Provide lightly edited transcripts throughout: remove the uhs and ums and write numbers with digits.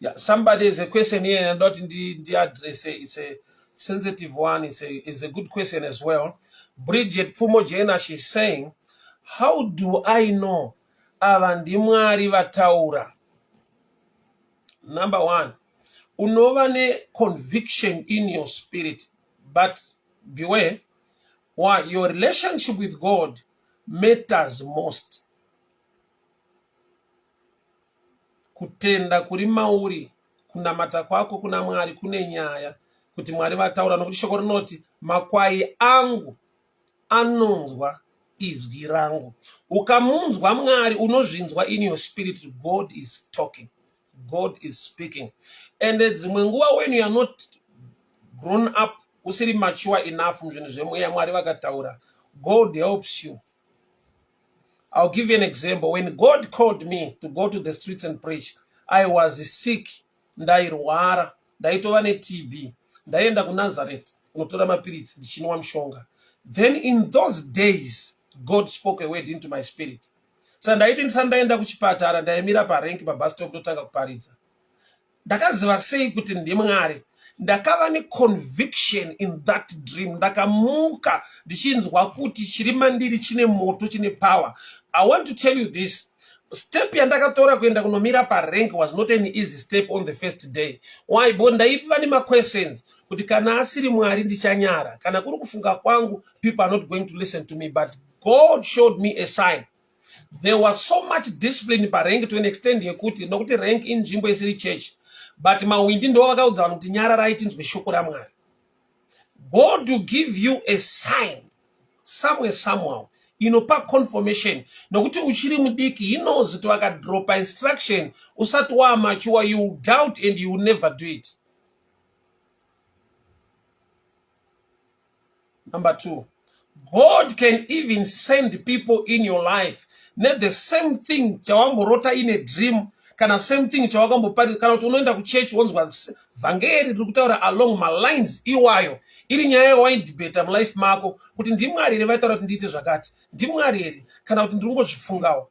Yeah, somebody has a question here and not in the address. It's a sensitive one. It's a good question as well. Bridget Fumojena, she's saying, how do I know ndiMwari vataura? Number one, unova ne conviction in your spirit, but beware, why your relationship with God matters most. Kutenda kuri mauri, kunamata kwako kuna Mwari kune nyaya, kuti Mwari vataura, nokuti shoko rinoti makwai angu anonzwa izwi rangu. Ukamunzwa Mwari, unozvinzwa in your spirit. God is talking. God is speaking. And dzimwe nguva when you are not grown up, usiri mature enough muzvinhu zvemweya Mwari vakataura, God helps you. I'll give you an example. When God called me to go to the streets and preach, I was sick. Ndairwara, ndaitova neTB. Ndaenda kuNazareth, kunotora mapiritsi, ndichinwa mushonga. Then in those days, God spoke a word into my spirit. So ndaiti ndisandaenda kuchipatara, ndaimira parenki pabus stop ndotanga kuparidza. Ndakaziva sei kuti ndiMwari. Ndakava ne conviction in that dream. Ndakamuka ndichinzwa kuti chiri mandiri chine moto, chine power. I want to tell you this. Step yandakatora kuenda kunomira parenk was not an easy step on the first day. Why? Because ndaiva ne questions kuti kana asiri Mwari ndichanyara. Kana kuri kufunga kwangu, people are not going to listen to me. But God showed me a sign. There was so much discipline parenk to an extent yekuti nokuti rank in nzvimbo isiri church. But mawindi ndo vakaudza kuti nyararai tinzwe shoko raMwari. God will give you a sign somewhere somehow inopa confirmation nokuti uchiri mudiki. He knows kuti vakadropa instruction usati wamature, you doubt and you will never do it. Number two, God can even send people in your life. Not the same thing chawamborota in a dream, kana same thing chawakambopari, kana kuti unoenda kuchurch wonzwa vhangeri riri kutaura along my lines iwayo. Iri nyaya yawaidebata mulife mako kuti ndiMwari ere vaitaura kuti ndiite zvakati, ndiMwari ere kana kuti ndiri kungozvifungawo.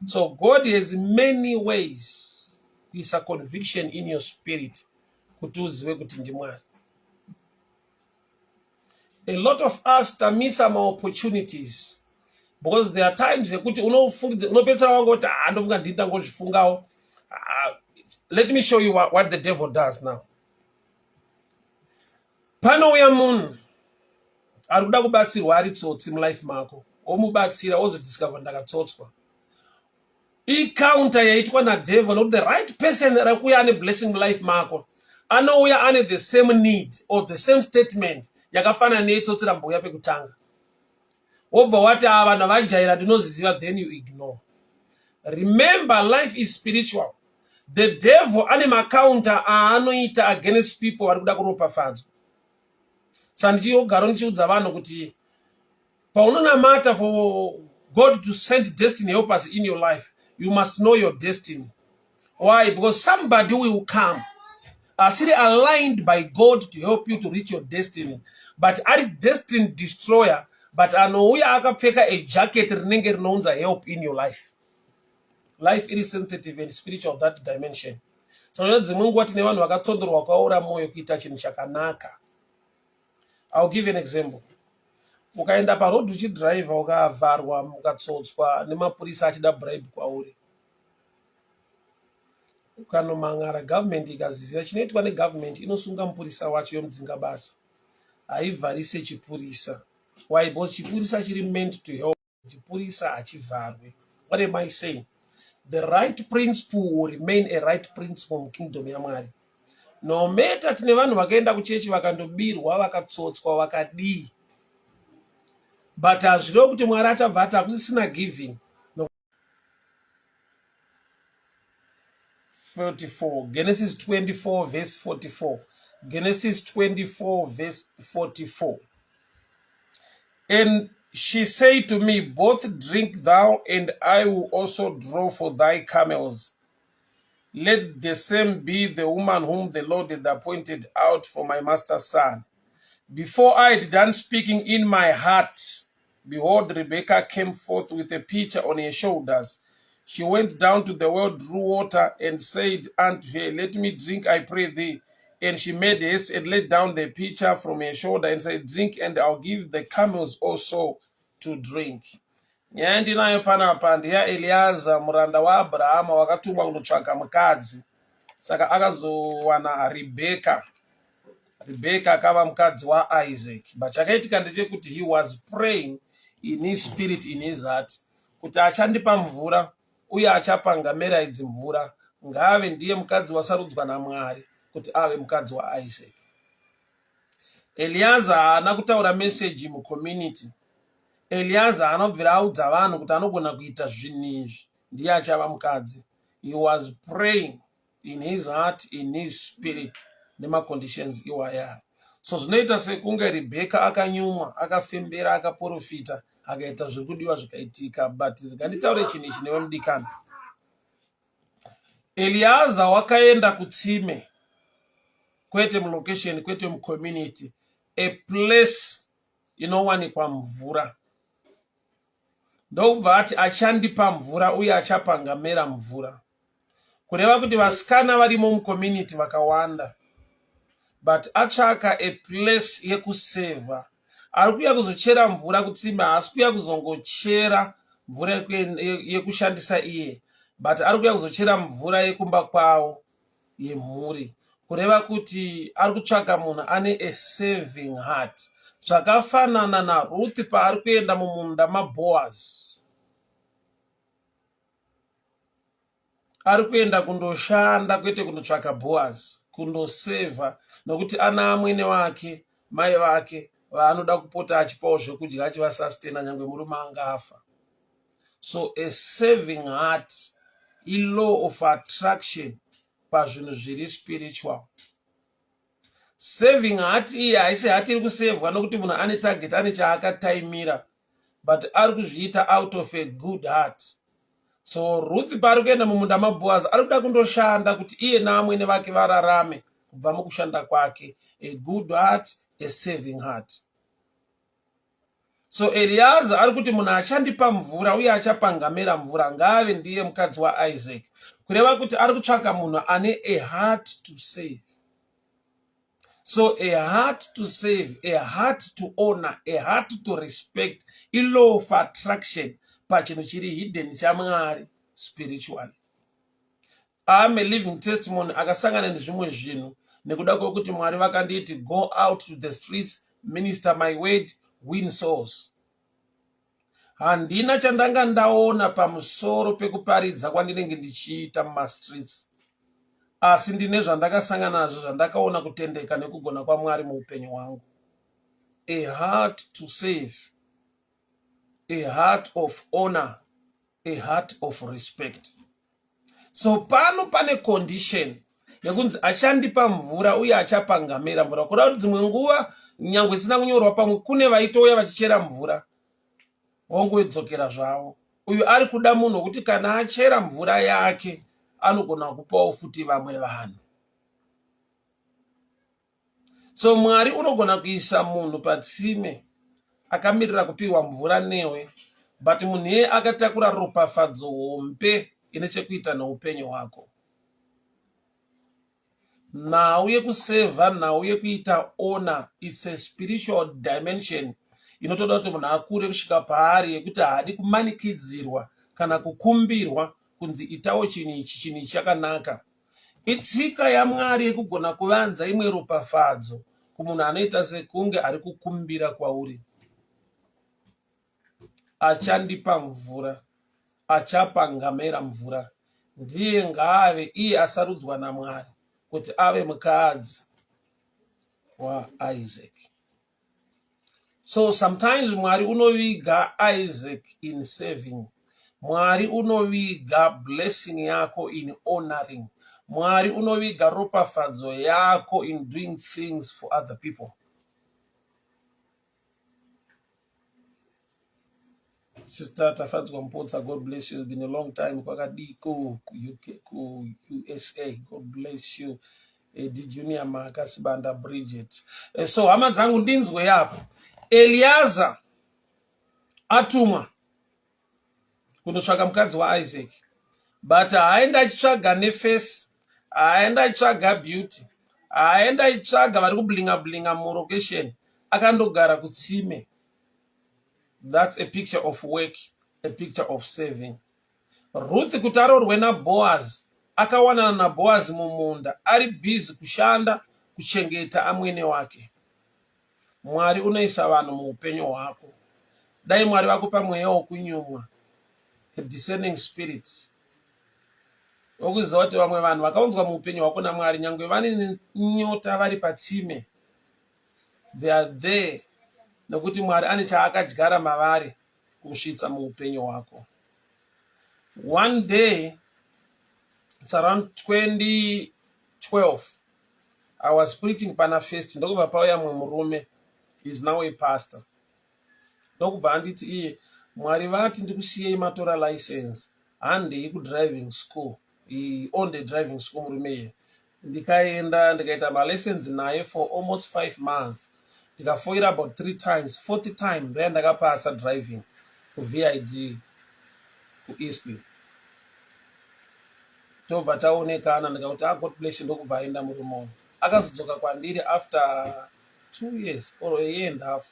So God has many ways kuisa conviction in your spirit kuti uzive kuti ndiMwari. A lot of us miss some opportunities because there are times yekuti unopetsa wangoti ndofunga ndinda ngozvifungawo. Let me show you what the devil does now. Panouya munhu ari kuda kubatsirwa ari tsotsi mulife mako, womubatsira wozodiscover ndakatsotswa. Counter yaitwa nadevil nokuti the right person rakuya ane blessing mulife mako anouya ane the same need or the same statement yakafanana neitsotsi rambouya pekutanga. Wobva wati vanhu vajaira ndinoziziva, then you ignore. Remember, life is spiritual. The devil ane macounter aanoita against people vari kuda kuropafadzwa. Sandichigara ndichiudza vanhu kuti paunonamata for God to send destiny helpers in your life, you must know your destiny. Why? Because somebody will come still aligned by God to help you to reach your destiny, but are destined destroyer, but anouya akapfeka a jacket rinenge rinounza help in your life. Life is sensitive and spiritual of that dimension. So dzimwe nguva tine vanhu vakatsondorwa vakaora moyo kuita chinhu chakanaka. I'll give you an example. Ukaenda paroad uchidriver ukavharwa mukatsotswa nemapurisa achida bribe kwauri, ukanomangara government ikaziva chinoitwa negovernment inosunga mupurisa wacho yomudzinga basa, haivharise chipurisa. Why? Because chipurisa chiri meant to help. Chipurisa hachivharwe. What am I saying? The right principle will remain a right principle in the kingdom yaMwari. No matter tine vanhu vakaenda kuchechi vakandobirwa vakatsotswa vakadii, but hazvirevo kuti Mwari achabva ati hakusisina giving. No. 44 Genesis 24 verse 44. Genesis 24 verse 44. And she said to me, both drink thou, and I will also draw for thy camels. Let the same be the woman whom the Lord had appointed out for my master's son. Before I had done speaking in my heart, behold, Rebekah came forth with a pitcher on her shoulders. She went down to the well, drew water, and said unto her, Let me drink, I pray thee. And she made haste and laid down the pitcher from her shoulder and said, Drink, and I'll give the camels also to drink. Nyaya ndinayo panapa ndiya Eliaza muranda waAbrahama wakatumwa kundotsvaka mukadzi. Saka akazowana Rebecca. Rebecca akava mukadzi waIsaac. But chakaitika ndechekuti he was praying in his spirit, in his heart, kuti achandipa mvura uye achapangamera idzi mvura ngaave ndiye mukadzi wasarudzwa naMwari kuti ave mukadzi waIsaac. Eliaza haana kutaura message mucommunity. Eliaza anobvira audza vanhu kuti anogona kuita zvinhu izvi ndiye achava mukadzi. He was praying in his heart, in his spirit, nemaconditions iwaya. So zvinoita sekunge Rebecca akanyumwa, akafembera, akaprofita, akaita zvirikudiwa zvikaitika. But nganditaure chinhu ichi newe mudikani. Eliaza wakaenda kutsime, kwete mulocation, kwete mucommunity, a place inowanikwa mvura. Ndokubva ati achandipa mvura uye achapangamera mvura. Kureva kuti vasikana varimo mucommunity vakawanda. But atsvaka a place yekuseva. Ari kuya kuzochera mvura kutsime, haasi kuya kuzongochera mvura yekushandisa iye. But ari kuya kuzochera mvura yekumba kwawo yemhuri. Kureva kuti ari kutsvaka munhu ane a saving heart. Zvakafanana naRuth paari kuenda mumunda maBoaz. Ari kuenda kundoshanda kwete kundotsvaka Boaz, kundoseva, nokuti ana amwene wake, mai vake, vaanoda kupota achipawo zvokudya achivasastena nyangwe murume angafa. So a saving heart, a law of attraction pazvinhu zviri spiritual. Saving heart iyi haisi hati iri kusevwa nokuti munhu ane target, ane chaakataimira, but ari kuzviita out of a good heart. So Ruth paari kuenda mumunda maBoaz ari kuda kundoshanda kuti iye naamwene vake vararame kubva mukushanda kwake. A good heart, a saving heart. So Eliaza ari kuti munhu achandipa mvura uye achapangamera mvura ngaave ndiye mukadzi waIsaac. Kureva kuti ari kutsvaka munhu ane a heart to save. So a heart to save, a heart to honor, a heart to respect, a law of attraction pachinhu chiri hidden chaMwari spiritually. I'm a living testimony akasangana nezvimwe zvinhu nekuda kwekuti Mwari vakanditi go out to the streets, minister my word, win souls. Handina chandanga ndaona pamusoro pekuparidza kwandinenge ndichiita mumastreets. Asi ndine zvandakasangana nazvo zvandakaona kutendeka nekugona kwaMwari muupenyu hwangu. A heart to save, a heart of honor, a heart of respect. So pano pane condition yekunzi achandipa mvura uye achapangamera mvura. Kuda kuti dzimwe nguva nyangwe sina kunyorwa pamwe kune vaitouya vachichera mvura wongodzokera zvavo. Uyu ari kuda munhu wokuti kana achera mvura yake anogona kupawo futi vamwe vanhu. So Mwari unogona kuisa munhu patsime akamirira kupiwa mvura newe, but munhu iye akatakura ropafadzo hombe ine chekuita noupenyu hwako. Nhau yekuseva, nhau yekuita honor, it's a spiritual dimension inotoda kuti munhu akure kusvika paari yekuti haadi kumanikidzirwa kana kukumbirwa kunzi itawo chinhu ichi, chinhu ichi chakanaka. Itsika yaMwari yekugona kuvanza imwe ropafadzo kumunhu anoita sekunge ari kukumbira kwauri. Achandipa mvura, achapangamera mvura, ndiye ngaave iye asarudzwa naMwari kuti ave mukadzi waIsaac. So sometimes Mwari unoviga Isaac in saving. Mwari unoviga blessing yako in honoring. Mwari unoviga ropafadzo yako in doing things for other people. Sister Tafadzwa Mpotsa, God bless you. It's been a long time. Kwakadiko, UK, USA. God bless you. Junior Makasibanda Bridget. So hama dzangu ndinzwe yapo. Eliaza atumwa kundotsvaka mukadzi waIsaac. but haaenda achitsvaga nefesi, haaenda achitsvaga beauty, haaenda achitsvaga vari kublinga blinga mulocation, akandogara kutsime. That's a picture of work, a picture of saving. Ruth kuti aroorwe naBoaz, akawanana naBoaz mumunda, ari busy kushanda kuchengeta amwene wake. Mwari unoisa vanhu muupenyu hwako. Dai Mwari vakupa mweya wokunyumwa, a discerning spirit, wokuziva kuti vamwe vanhu vakaunzwa muupenyu hwako naMwari, nyangwe vane nyota vari patsime, they are there nekuti Mwari ane chaakadyara mavari kusvitsa muupenyu hwako. One day, it's around 2012, I was preaching pana first. Ndokubva pauya mumwe murume, is now a pastor. Ndokubva handiti iye, Mwari vati ndikusiyei matora license, handei kudriving school. He owned a driving school murume iye. Ndikaenda ndikaita malessons naye for almost 5 months. Ndikafoira about 3 times, 4th time ndoya ndakapasa driving kuVID kuEastleigh. Tobva taonekana ndikauti God bless you, ndokubva aenda murume. Akazodzoka kwandiri after 2 years or a year and a half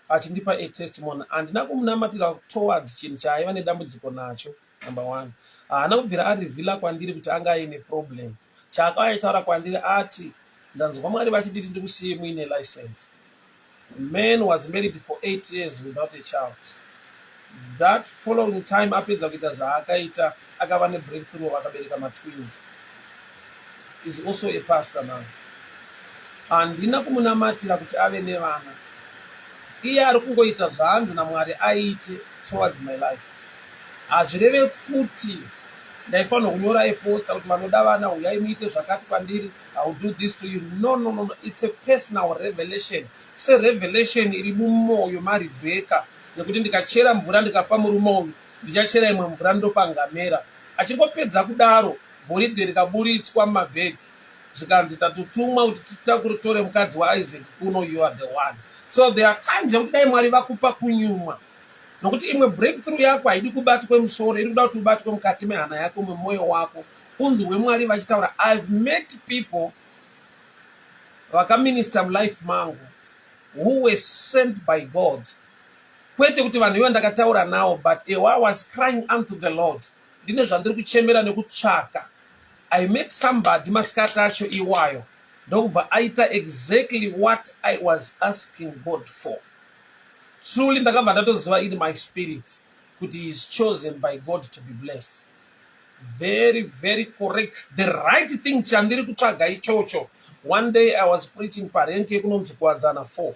achindipa a testimony. Handina kumunamatira towards chinhu chaaiva nedambudziko nacho. Number 1, haana kubvira arivhila kwandiri kuti anga aine problem. Chaakaitaura kwandiri ati, ndanzwa Mwari vachiti ndikusiye muine license. Man was married for 8 years without a child. That following time apedza kuita zvaakaita, akava nebreakthrough, vakabereka matwins. Is also a pastor now. Handina kumunamatira kuti ave nevana. Iye ari kungoita zvaanzi naMwari aite towards my life. Hazvireve kuti ndaifanira kunyora eposta kuti vanoda vana uyai muite zvakati kwandiri, I will do this to you. No. It's a personal revelation. Revelation iri mumwoyo maRebeka, nekuti ndikachera mvura ndikapa murume uyu, ndichachera imwe mvura ndopangamera. Achingopedza kudaro, goridhe rikaburitswa mumabhegi, zvikanzi tatotumwa kuti titakutore mukadzi waIsaac kuno, you are the one. So there are times yekuti dai Mwari vakupa kunyumwa, nokuti imwe breakthrough yako haidi kubatwe musoro, iri kuda kuti ubatwe mukati mehana yako, mumwoyo wako, unzwe Mwari vachitaura. I've met people vakaminister mulife mangu who were sent by God. Kwete kuti vanhu ivo ndakataura navo, but I was crying unto the Lord. Ndine zvandiri kuchemera nekutsvaka. I met somebody masikati acho iwayo, ndokubva aita exactly what I was asking God for. Truly ndakabva ndatoziva in my spirit kuti he is chosen by God to be blessed. Very, very correct. The right thing chandiri kutsvaga ichocho. One day I was preaching parenke kunonzi kuwadzana 4.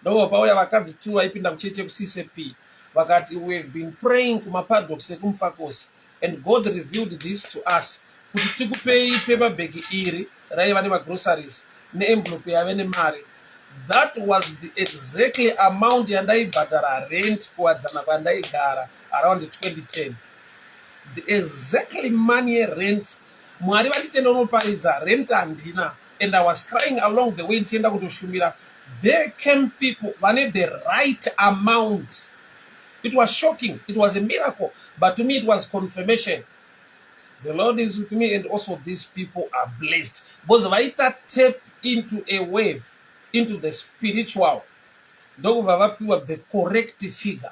Ndokubva pauya vakadzi 2 vaipinda kucheche kuCCP. Vakati, we have been praying kumapaddox ekumufakosi, and God revealed this to us. Kuti tikupei paper bag iri raiva nemagroceries neenvelope yave nemari. That was the exactly amount yandaibhadhara rent kuwadzana kwandaigara around 2010. The exactly money rent. Mwari vatitenda unoparidza rent handina, and I was crying along the way ndichienda kutoshumira. There came people vane the right amount. It was shocking. It was a miracle, but to me it was confirmation. The Lord is with me, and also these people are blessed. Because vaita tap into a wave, into the spiritual. Ndokubva vapiwa the correct figure.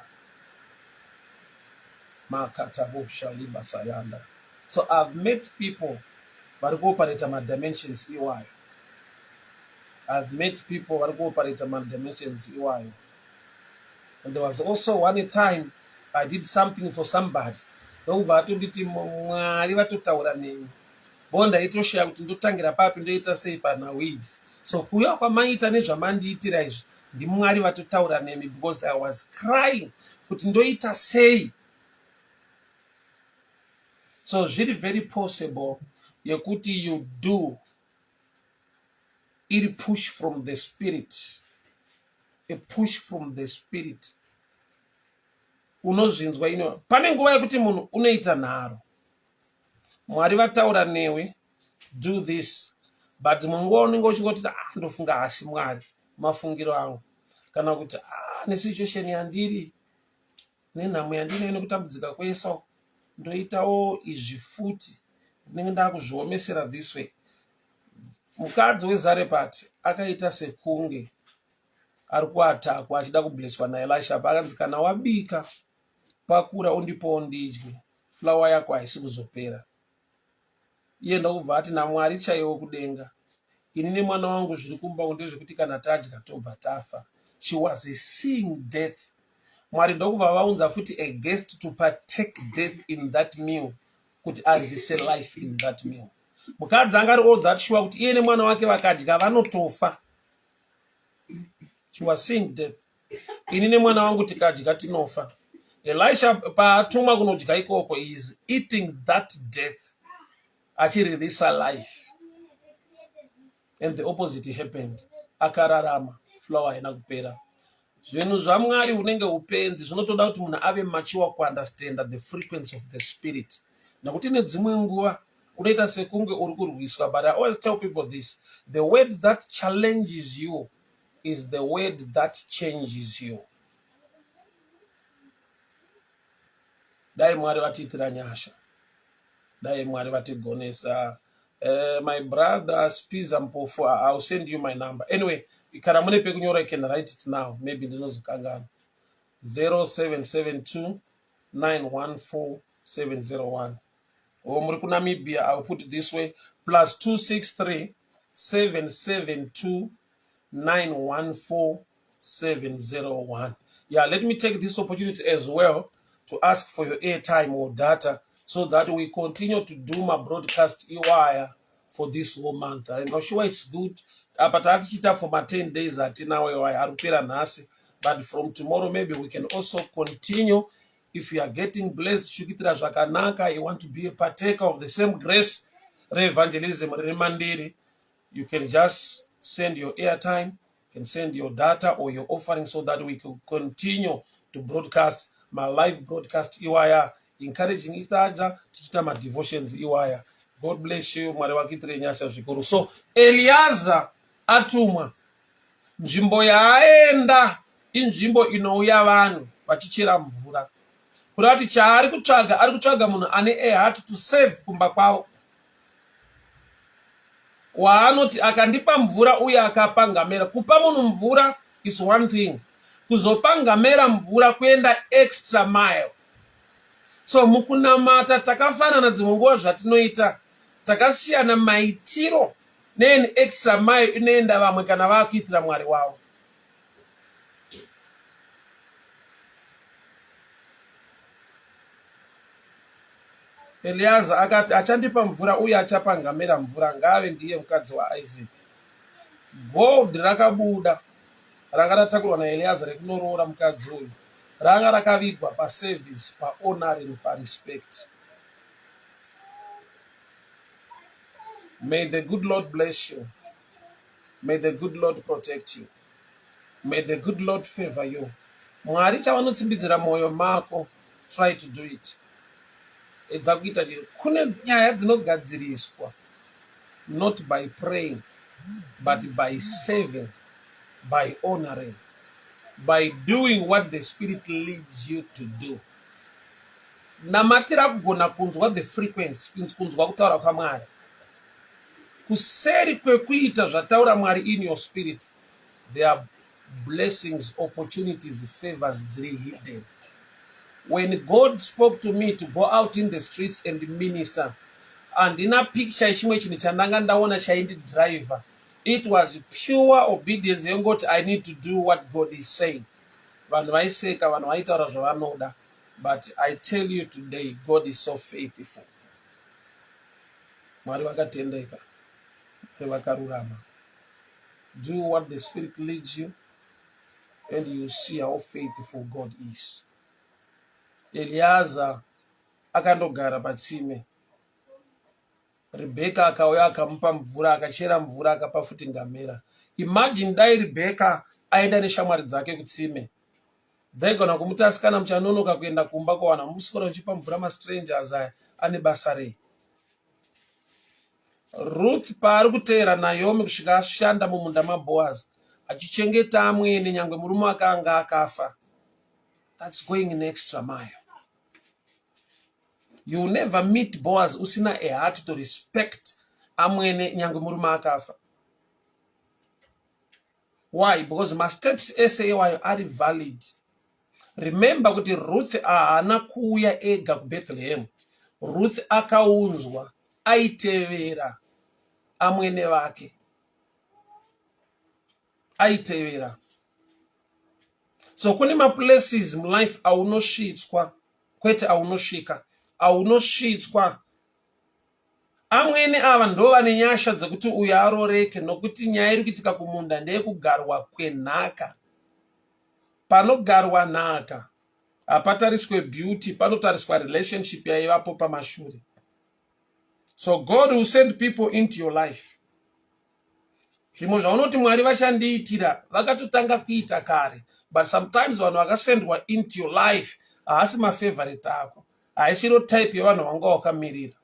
So I've met people vari kuoperate dimensions iwayo. I've met people vari kuoperate dimensions iwayo. And there was also one time I did something for somebody. Ndokubva atonditi Mwari vatotaura neni. Bonda itosheya kuti ndotangira papi ndoita sei pana weeds. So kuuya kwamaita nezvamandiitira izvi, ndiMwari vatotaura neni, because I was crying kuti ndoita sei. So zviri very possible yekuti you do iri push from the spirit. A push from the spirit. Unozvinzwa ino. Pane nguva yekuti munhu unoita nharo. Mwari vataura newe, do this. But munguva unenge uchingoti ndofunga hasi Mwari, mafungiro angu. Kana kuti nesituation yandiri, nenhamo yandiri nekutambudzika kweSau. ndoitawo izvi futi ndinenge ndakuzviomesera this way. Mukadzi weZarepati akaita sekunge ari kuatakwa achida kubleswa naElisha akanzi kana wabika pakura undipowo ndidye, flawa yako haisi kuzopera. Iye ndokubva ati naMwari chaiwo kudenga, ini nemwana wangu zviri kumba ndezvekuti kana tadya tobva tafa. She was seeing death. Mwari ndokubva vaunza futi a guest to partake death in that meal, kuti arwise life in that meal. Mukadzi angari all that sure kuti iye nemwana wake vakadya vanotofa. She was seeing death. Ini nemwana wangu tikadya tinofa. Elisha paatumwa kunodya ikoko is eating that death, achirwisa life. And the opposite happened. Akararama, flower haina kupera. Zvinhu zvaMwari unenge upenzi zvinotoda kuti munhu ave mature kuunderstand the frequency of the spirit. Nakuti nedzimwe nguva unoita sekunge uri kurwiswa, but I always tell people this: the word that challenges you is the word that changes you. Dai Mwari vatiitira nyasha, dai Mwari vatigonesa. My brother Spiza Mpofu, I'll send you my number. Anyway, kana mune pekunyora, I can write it now. Maybe ndinozokangana. 0772 914 701. Or muri kuNamibia, I'll put it this way: +263 772 914 701. Yeah, let me take this opportunity as well to ask for your airtime or data, so that we continue to do my broadcast iwaya for this whole month. I'm not sure it's good, but I'll cheat for my 10 days at now. But from tomorrow, maybe we can also continue. If you are getting blessed, you want to be a partaker of the same grace, evangelism, you can just send your airtime, you can send your data or your offering, so that we can continue to broadcast my live broadcast iwaya, encouraging each other to my devotions iwaya. God bless you. Mwari vakitire nyasha zvikuru. So Eliaza atumwa, nzvimbo yaenda inzvimbo inouya vanhu vachichera mvura. Kurati chaari kutsvaga, ari kutsvaga munhu ane a heart to save kumba kwavo. Waanoti akandipa mvura uye akapa ngamera. Kupa munhu mvura is one thing. Kuzopa ngamera mvura kuenda extra mile. So mukunamata takafanana dzimwe nguva zvatinoita, takasiyana maitiro neeni extra mile inoenda vamwe kana vakuitira Mwari wavo. Eliaza akati achandipa mvura uye achapa ngamera mvura, ngave ndiye mukadzi waIsaac. Gold rakabuda ranga ratakurwa naEliaza rekunorora mukadzi uyu, ranga rakavigwa paservice, pahonoring, parespect. May the good Lord bless you. May the good Lord protect you. May the good Lord favor you. Mwari chavanotsimbidzira moyo mako, try to do it. Edza kuita chiri. Kune nyaya dzinogadziriswa, not by praying, but by saving, by honoring, by doing what the Spirit leads you to do. Namatira kugona kunzwa the frequency, kunzwa kutaura kwaMwari. Kuseri kwekuita zvataura Mwari in your spirit, there are blessings, opportunities, favors dziri hidden. When God spoke to me to go out in the streets and minister, and in a picture chimwe chinhu chandanga ndaona chaindi driver, it was pure obedience yengoti I need to do what God is saying. Vanhu vaiseka, vanhu vaitaura zvavanoda, but I tell you today, God is so faithful. Mwari vakatendeka, vakarurama. Do what the Spirit leads you, and you see how faithful God is. Eliaza akandogara patsime. Rebecca akauya akamupa mvura, akachera mvura, akapa futi ngamera. Imagine dai Rebecca aenda neshamwari dzake kutsime, dzaigona kumuti asikana muchanonoka kuenda kumba kwawana musikora uchipa mvura mastrangers aya ane basa rei. Ruth paari kuteera Naomi kusvika ashanda mumunda maBoaz, achichengeta amwene nyangwe murume akanga akafa. That's going an extra mile. You will never meet Boaz usina a heart to respect amwene nyangwe murume akafa. Why? Because my steps essay are valid. Remember kuti Ruth haana kuuya ega kuBethlehem. Ruth akaunzwa aitevera amwene vake. Aitevera. So kune places in life aunosvitswa, kwete aunosvika, aunosvitswa. Amwene ava ndo vane nyasha dzekuti uyu aroreke, nokuti nyaya iri kuitika kumunda ndeyekugarwa kwenhaka. Panogarwa nhaka hapatariswe beauty, panotariswa relationship yaivapo pamashure. So God will send people into your life. Zvimwe zvaunoti Mwari vachandiitira vakatotanga kuita kare, but sometimes vanhu vakasendwa into your life haasi mafavorite ako, haisiro type yevanhu vanga wakamirira.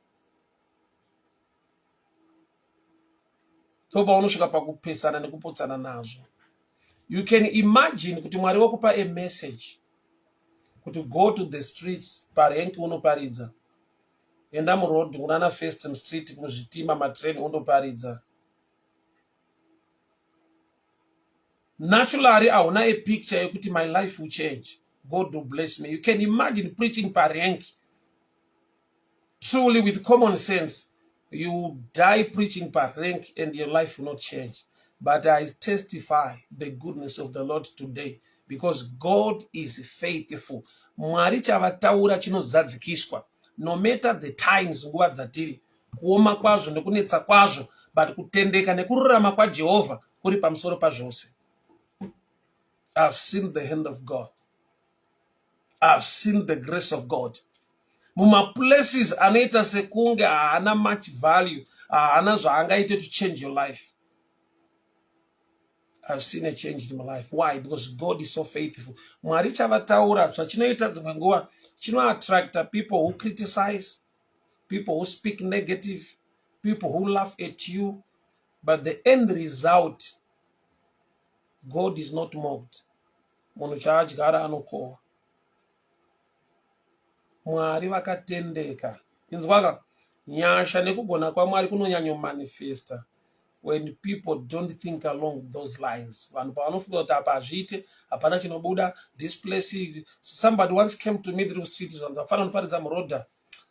Toba unosvika pakupesana nekupotsana nazvo. You can imagine kuti Mwari wakupa a message kuti go to the streets, parenki unoparidza, enda muroad kunana First Street, muzvitima matrain undoparidza. Naturally, hauna a picture yekuti my life will change, God will bless me. You can imagine preaching parenki. Truly with common sense, you will die preaching parenki and your life will not change. But I testify the goodness of the Lord today, because God is faithful. Mwari chavataura chinozadzikiswa. No matter the times nguva dzatiri, kuoma kwazvo nekunetsa kwazvo, but kutendeka nekururama kwaJehovha kuri pamusoro pazvose. I've seen the hand of God. I've seen the grace of God. Muma places anoita sekunge haana much value, haana zvaangaite to change your life. I've seen a change in my life. Why? Because God is so faithful. Mwari chavataura zvachinoita dzimwe nguva chinoattracta people who criticize, people who speak negative, people who laugh at you, but the end result, God is not mocked. Munhu chaadyara anokohwa. Mwari vakatendeka. Inzwaka, nyasha nekugona kwaMwari kunonyanyomanifesta when people don't think along those lines. Vanhu pavanofunga kuti apa hazviite, hapana chinobuda, this place. Somebody once came to me through street, zvanzafana noparidza murodha,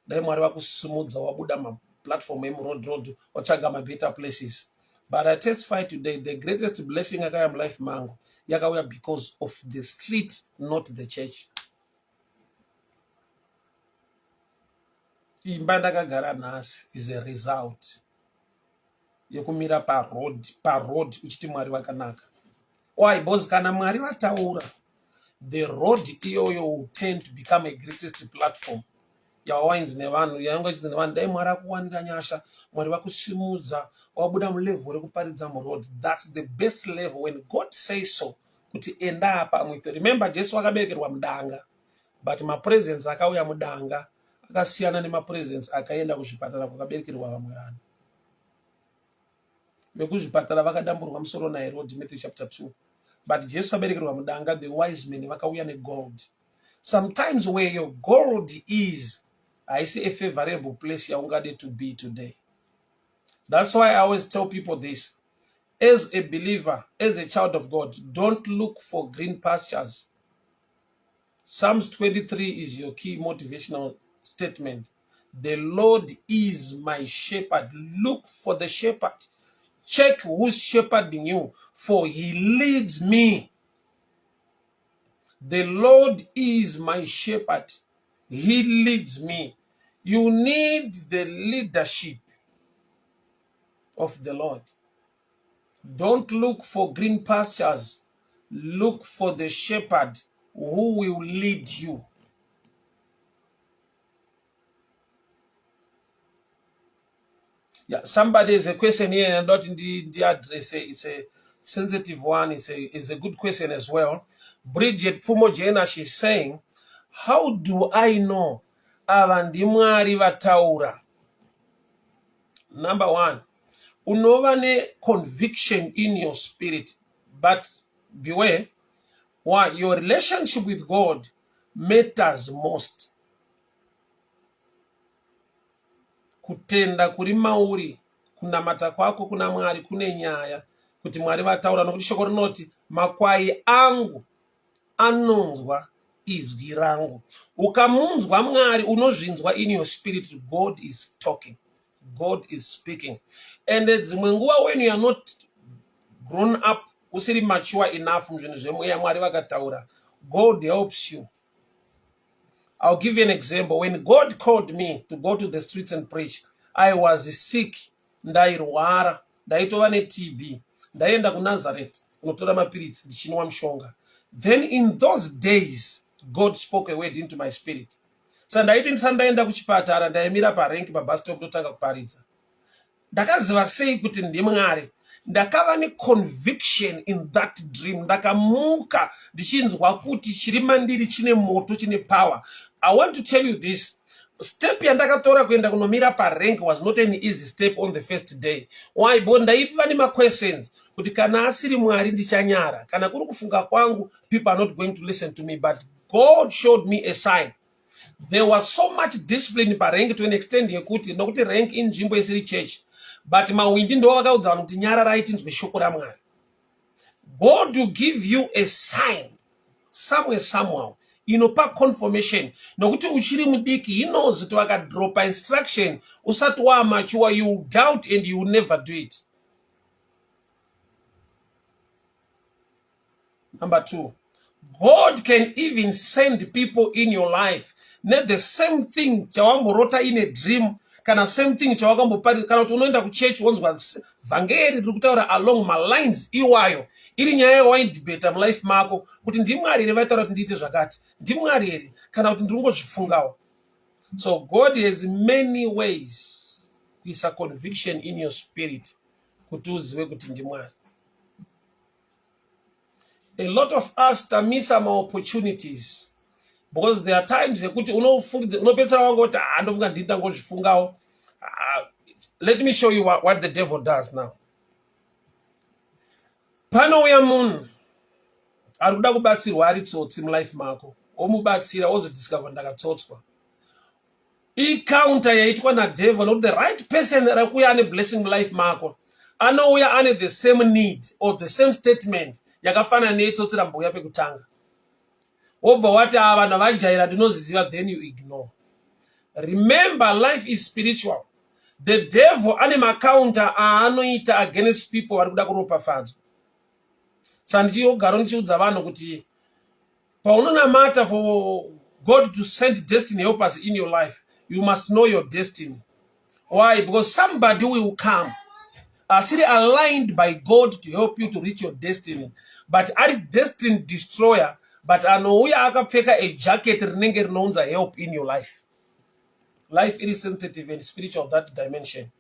dai Mwari vakusimudza wabuda maplatform emuroad watsvaga mabetter places. But I testify today, the greatest blessing yakauya mulife mangu yakauya because of the street, not the church. Imba ndakagara nhasi is a result yekumira paroad uchiti Mwari vakanaka. Why? Because kana Mwari vataura, the road iyoyo will tend to become a greatest platform. Yawainzi nevanhu, yaingachidzi nevanhu, dai Mwari akuwanira nyasha, Mwari vakusimudza, wabuda mulevel rekuparidza muroad. That's the best level when God says so, kuti enda apa mwito. Remember, Jesu vakaberekerwa mudanga, but mapresence akauya mudanga akasiyana nemapresence akaenda kuzvipatara kwakaberekerwa vamwe vanhu. Vekuzvipatara vakadamburwa musoro naHerod, Matthew chapter 2. But Jesu aberekerwa mudanga, the wise men vakauya negold. Sometimes where your gold is, I see a favorable place yaungade to be today. That's why I always tell people this. As a believer, as a child of God, don't look for green pastures. Psalms 23 is your key motivational statement. The Lord is my shepherd. Look for the shepherd. Check who's shepherding you, for he leads me. The Lord is my shepherd. He leads me. You need the leadership of the Lord. Don't look for green pastures. Look for the shepherd who will lead you. Yeah, somebody has a question here and not in the address. It's a sensitive one. It's a good question as well. Bridget Fumojena, she's saying, how do I know ava ndiMwari vataura? Number one, unova ne conviction in your spirit, but beware, why? Your relationship with God matters most. kutenda kuri mauri, kunamata kwako kuna Mwari kune nyaya, kuti Mwari vataura, nokuti shoko rinoti makwai angu anonzwa izwi rangu. Ukamunzwa Mwari, unozvinzwa in your spirit. God is talking, God is speaking. And dzimwe nguva when you are not grown up, usiri mature enough muzvinhu zvemweya Mwari vakataura, God helps you. I'll give you an example. When God called me to go to the streets and preach, I was sick. Ndairwara, ndaitova neTB, ndaenda kuNazareth kunotora mapiritsi ndichinwa mushonga. Then in those days God spoke a word into my spirit. So ndaiti ndisandaenda kuchipatara, ndaimira parengi pabus stop ndotanga kuparidza. Ndakaziva sei kuti ndiMwari. Ndakava neconviction in that dream. Ndakamuka ndichinzwa kuti chiri mandiri chine moto, chine power. I want to tell you this. Step yandakatora kuenda kunomira parenk was not an easy step on the first day. Why? Because ndaiva nema questions kuti kana asiri Mwari ndichanyara, kana kuri kufunga kwangu, people are not going to listen to me. But God showed me a sign. There was so much discipline parenk to an extent yekuti nokuti rank in nzvimbo isiri church, but mawindi ndo vakaudza vanhu kuti nyararai tinzwe shoko raMwari. God will give you a sign somewhere somehow inopa confirmation, nokuti uchiri mudiki, he knows kuti vakadropa instruction usati wamature, you doubt and you will never do it. Number 2, God can even send people in your life. Not the same thing chawamborota in a dream, kana same thing chawakamboparira, kana kuti unoenda kuchurch wonzwa vhangeri riri kutaura along my lines iwayo, iri nyaya yawaidebata mulife mako kuti ndiMwari here vaitaura kuti ndiite zvakati, ndiMwari here kana kuti ndiringozvifungawo. So God has many ways kuisa conviction in your spirit kuti uzive kuti ndiMwari. A lot of us miss our opportunities because there are times yekuti unopetsa wangu kuti ndofunga ndinda ngozvifungawo. Let me show you what the devil does now. Panouya munhu ari kuda kubatsirwa ari tsotsi mulife mako, omubatsira ozodiscover ndakatsotswa. Counter yaitwa nadevil, nokuti the right person rakuya ane blessing mulife mako anouya ane the same need or the same statement yakafanana neitsotsera mbuya pekutanga. Wobva wati vanhu vajaira ndinoziziva, then you ignore. Remember, life is spiritual. The devil ane macounter aanoita against people vari kuda kuropafadzwa. Sandichigara ndichiudza vanhu kuti paunonamata for God to send destiny helpers in your life, you must know your destiny. Why? Because somebody will come asiri aligned by God to help you to reach your destiny, but ari destined destroyer, but anouya akapfeka a jacket rinenge rinounza help in your life. Life is sensitive and spiritual of that dimension.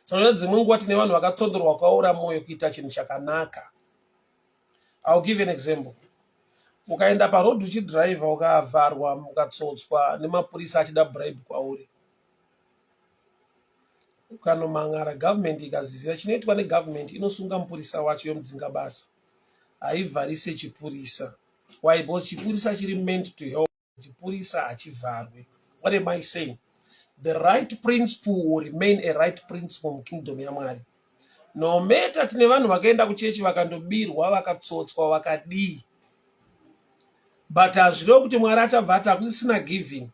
So dzimwe nguva tine vanhu vakatsondorwa vakaora moyo kuita chinhu chakanaka. I'll give you an example. Ukaenda paroad uchidrive ukavharwa mukatsotswa nemapurisa achida bribe kwauri, ukanomangara, government ikaziva chinoitwa negovernment inosunga mupurisa wacho yomudzinga basa, haivharise chipurisa. Why? Because chipurisa chiri meant to help, chipurisa hachivharwe. What am I saying? The right principle will remain a right principle mukingdom yaMwari. No matter tine vanhu vakaenda kuchechi vakandobirwa vakatsotswa vakadii, but hazvirevo kuti Mwari achabva ati hakusisina giving.